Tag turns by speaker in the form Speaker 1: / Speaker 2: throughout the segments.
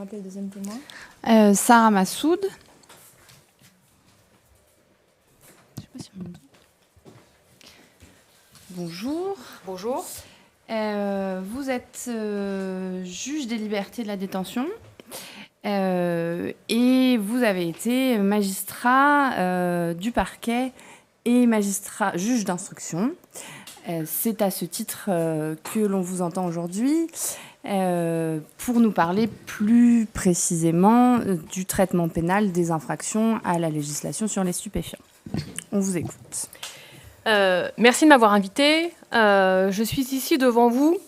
Speaker 1: Rappelle le deuxième témoin.
Speaker 2: Sarah Massoud. Je sais pas si on m'entend. Bonjour.
Speaker 3: Bonjour.
Speaker 2: Vous êtes juge des libertés de la détention et vous avez été magistrat du parquet et magistrat juge d'instruction. C'est à ce titre que l'on vous entend aujourd'hui pour nous parler plus précisément du traitement pénal des infractions à la législation sur les stupéfiants. On vous écoute.
Speaker 3: Merci de m'avoir invitée. Je suis ici devant vous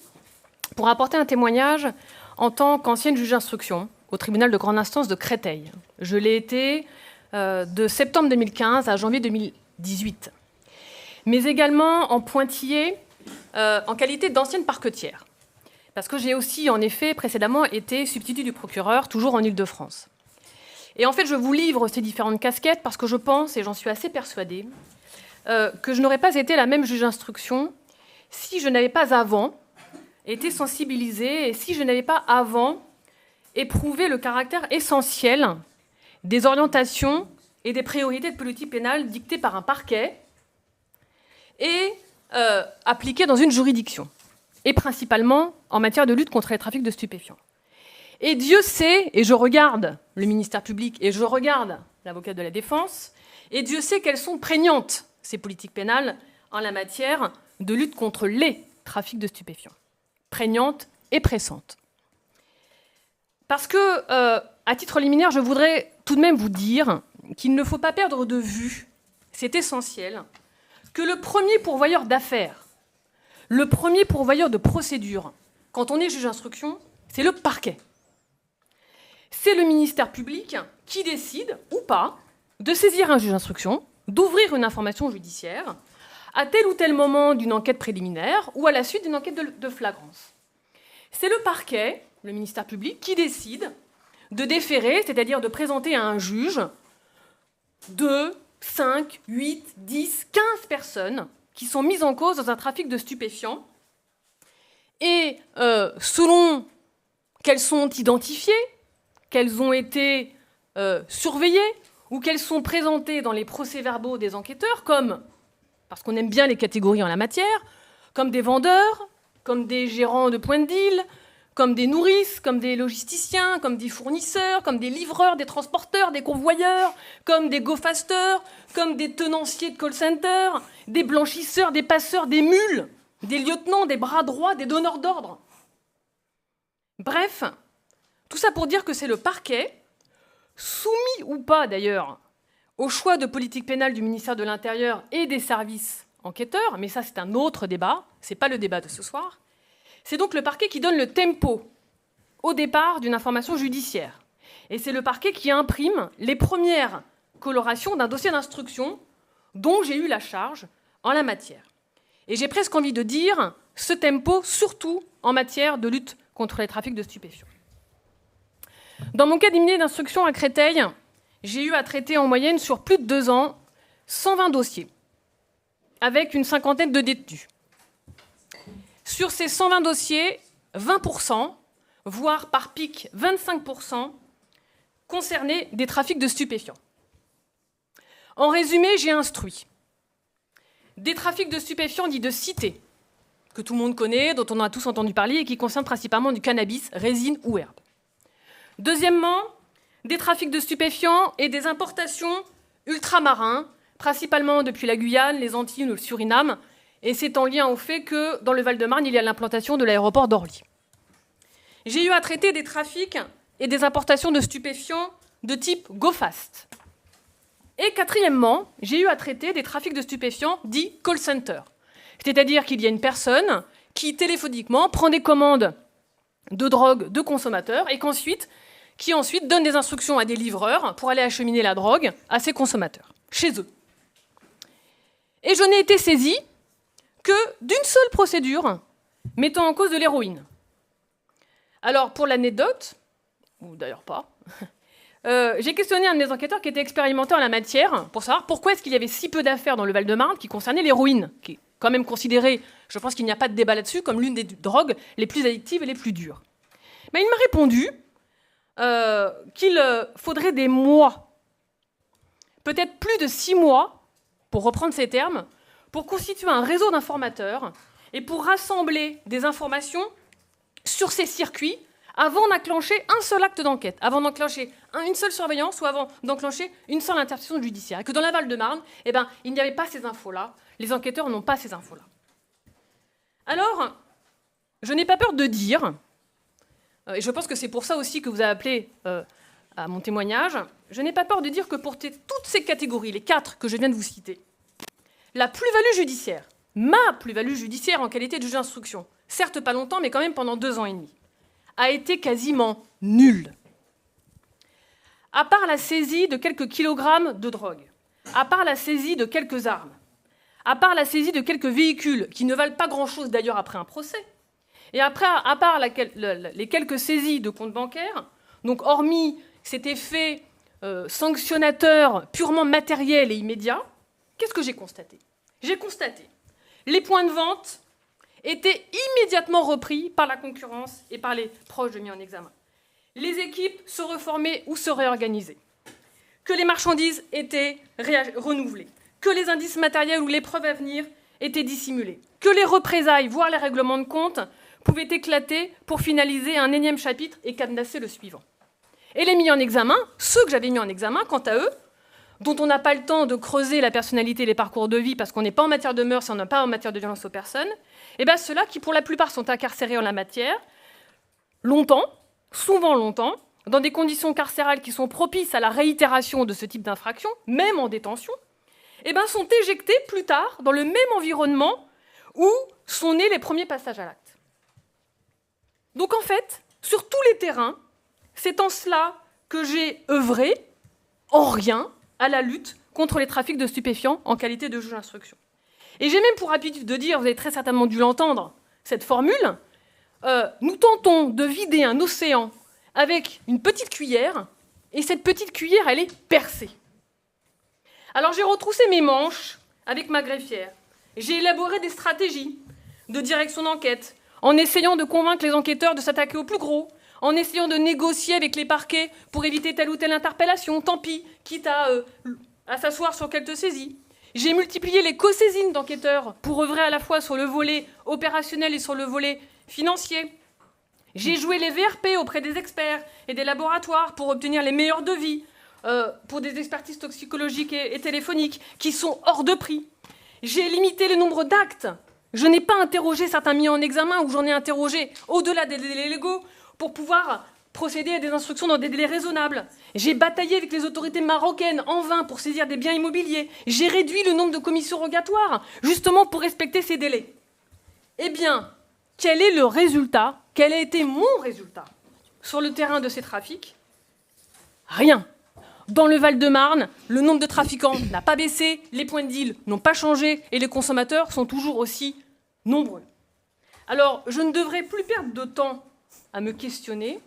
Speaker 3: pour apporter un témoignage en tant qu'ancienne juge d'instruction au tribunal de grande instance de Créteil. Je l'ai été de septembre 2015 à janvier 2018, mais également en pointillé en qualité d'ancienne parquetière, parce que j'ai aussi en effet précédemment été substitut du procureur, toujours en Île-de-France. Et en fait, je vous livre ces différentes casquettes parce que je pense, et j'en suis assez persuadée, que je n'aurais pas été la même juge d'instruction si je n'avais pas avant été sensibilisée et si je n'avais pas avant éprouvé le caractère essentiel des orientations et des priorités de politique pénale dictées par un parquet et appliquées dans une juridiction, et principalement en matière de lutte contre les trafics de stupéfiants. Et Dieu sait, et je regarde le ministère public et je regarde l'avocat de la défense, et Dieu sait qu'elles sont prégnantes, ces politiques pénales, en la matière de lutte contre les trafics de stupéfiants. Prégnantes et pressantes. Parce que, à titre liminaire, je voudrais tout de même vous dire qu'il ne faut pas perdre de vue, c'est essentiel, que le premier pourvoyeur d'affaires, le premier pourvoyeur de procédures, quand on est juge d'instruction, c'est le parquet. C'est le ministère public qui décide, ou pas, de saisir un juge d'instruction, d'ouvrir une information judiciaire à tel ou tel moment d'une enquête préliminaire ou à la suite d'une enquête de flagrance. C'est le parquet, le ministère public, qui décide de déférer, c'est-à-dire de présenter à un juge 2, 5, 8, 10, 15 personnes qui sont mises en cause dans un trafic de stupéfiants et selon qu'elles sont identifiées, qu'elles ont été surveillées ou qu'elles sont présentées dans les procès-verbaux des enquêteurs comme, parce qu'on aime bien les catégories en la matière, comme des vendeurs, comme des gérants de points de deal, comme des nourrices, comme des logisticiens, comme des fournisseurs, comme des livreurs, des transporteurs, des convoyeurs, comme des go-fasters, comme des tenanciers de call center, des blanchisseurs, des passeurs, des mules, des lieutenants, des bras droits, des donneurs d'ordre. Bref, tout ça pour dire que c'est le parquet, soumis ou pas d'ailleurs au choix de politique pénale du ministère de l'Intérieur et des services enquêteurs, mais ça c'est un autre débat, c'est pas le débat de ce soir. C'est donc le parquet qui donne le tempo au départ d'une information judiciaire. Et c'est le parquet qui imprime les premières colorations d'un dossier d'instruction dont j'ai eu la charge en la matière. Et j'ai presque envie de dire ce tempo surtout en matière de lutte contre les trafics de stupéfiants. Dans mon cabinet d'instruction à Créteil, j'ai eu à traiter en moyenne sur plus de 2 ans 120 dossiers, avec une cinquantaine de détenus. Sur ces 120 dossiers, 20%, voire par pic 25%, concernaient des trafics de stupéfiants. En résumé, j'ai instruit des trafics de stupéfiants dits de cité, que tout le monde connaît, dont on a tous entendu parler et qui concernent principalement du cannabis, résine ou herbe. Deuxièmement, des trafics de stupéfiants et des importations ultramarins, principalement depuis la Guyane, les Antilles ou le Suriname, et c'est en lien au fait que dans le Val-de-Marne, il y a l'implantation de l'aéroport d'Orly. J'ai eu à traiter des trafics et des importations de stupéfiants de type go-fast. Et quatrièmement, j'ai eu à traiter des trafics de stupéfiants dits call center. C'est-à-dire qu'il y a une personne qui téléphoniquement prend des commandes de drogue de consommateurs et qui ensuite donne des instructions à des livreurs pour aller acheminer la drogue à ces consommateurs, chez eux. Et je n'ai été saisie que d'une seule procédure mettant en cause de l'héroïne. Alors, pour l'anecdote, ou d'ailleurs pas, j'ai questionné un de mes enquêteurs qui était expérimenté en la matière pour savoir pourquoi est-ce qu'il y avait si peu d'affaires dans le Val-de-Marne qui concernaient l'héroïne, qui est quand même considérée, je pense qu'il n'y a pas de débat là-dessus, comme l'une des drogues les plus addictives et les plus dures. Mais il m'a répondu qu'il faudrait des mois, peut-être plus de 6 mois, pour reprendre ces termes, pour constituer un réseau d'informateurs et pour rassembler des informations sur ces circuits avant d'enclencher un seul acte d'enquête, avant d'enclencher une seule surveillance ou avant d'enclencher une seule intervention judiciaire. Et que dans la Val-de-Marne, il n'y avait pas ces infos-là, les enquêteurs n'ont pas ces infos-là. Alors, je n'ai pas peur de dire, et je pense que c'est pour ça aussi que vous avez appelé à mon témoignage, je n'ai pas peur de dire que pour toutes ces catégories, les 4 que je viens de vous citer, la plus-value judiciaire, ma plus-value judiciaire en qualité de juge d'instruction, certes pas longtemps, mais quand même pendant 2 ans et demi, a été quasiment nulle. À part la saisie de quelques kilogrammes de drogue, à part la saisie de quelques armes, à part la saisie de quelques véhicules qui ne valent pas grand-chose d'ailleurs après un procès, et après, à part les quelques saisies de comptes bancaires, donc hormis cet effet sanctionnateur purement matériel et immédiat, qu'est-ce que j'ai constaté? J'ai constaté les points de vente étaient immédiatement repris par la concurrence et par les proches de mis en examen. Les équipes se reformaient ou se réorganisaient. Que les marchandises étaient renouvelées. Que les indices matériels ou les preuves à venir étaient dissimulés. Que les représailles, voire les règlements de compte, pouvaient éclater pour finaliser un énième chapitre et cadenasser le suivant. Et les mis en examen, ceux que j'avais mis en examen, quant à eux, dont on n'a pas le temps de creuser la personnalité et les parcours de vie parce qu'on n'est pas en matière de mœurs et on n'est pas en matière de violence aux personnes, et bien ceux-là qui, pour la plupart, sont incarcérés en la matière, longtemps, souvent longtemps, dans des conditions carcérales qui sont propices à la réitération de ce type d'infraction, même en détention, et bien sont éjectés plus tard dans le même environnement où sont nés les premiers passages à l'acte. Donc en fait, sur tous les terrains, c'est en cela que j'ai œuvré, en rien, à la lutte contre les trafics de stupéfiants en qualité de juge d'instruction. Et j'ai même pour habitude de dire, vous avez très certainement dû l'entendre, cette formule, nous tentons de vider un océan avec une petite cuillère, et cette petite cuillère, elle est percée. Alors j'ai retroussé mes manches avec ma greffière, j'ai élaboré des stratégies de direction d'enquête, en essayant de convaincre les enquêteurs de s'attaquer au plus gros, en essayant de négocier avec les parquets pour éviter telle ou telle interpellation, tant pis, quitte à s'asseoir sur quelques saisies. J'ai multiplié les co-saisines d'enquêteurs pour œuvrer à la fois sur le volet opérationnel et sur le volet financier. J'ai joué les VRP auprès des experts et des laboratoires pour obtenir les meilleurs devis, pour des expertises toxicologiques et téléphoniques qui sont hors de prix. J'ai limité le nombre d'actes. Je n'ai pas interrogé certains mis en examen ou j'en ai interrogé au-delà des délais légaux pour pouvoir procéder à des instructions dans des délais raisonnables. J'ai bataillé avec les autorités marocaines en vain pour saisir des biens immobiliers. J'ai réduit le nombre de commissions rogatoires, justement pour respecter ces délais. Eh bien, quel est le résultat? Quel a été mon résultat sur le terrain de ces trafics? Rien. Dans le Val-de-Marne, le nombre de trafiquants n'a pas baissé, les points de deal n'ont pas changé et les consommateurs sont toujours aussi nombreux. Alors, je ne devrais plus perdre de temps à me questionner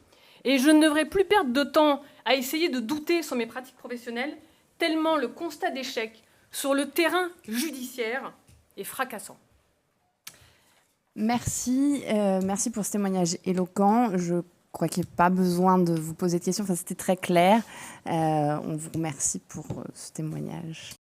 Speaker 3: et je ne devrais plus perdre de temps à essayer de douter sur mes pratiques professionnelles, tellement le constat d'échec sur le terrain judiciaire est fracassant.
Speaker 2: Merci, merci pour ce témoignage éloquent. Je crois qu'il n'y a pas besoin de vous poser de questions, enfin, c'était très clair. On vous remercie pour ce témoignage.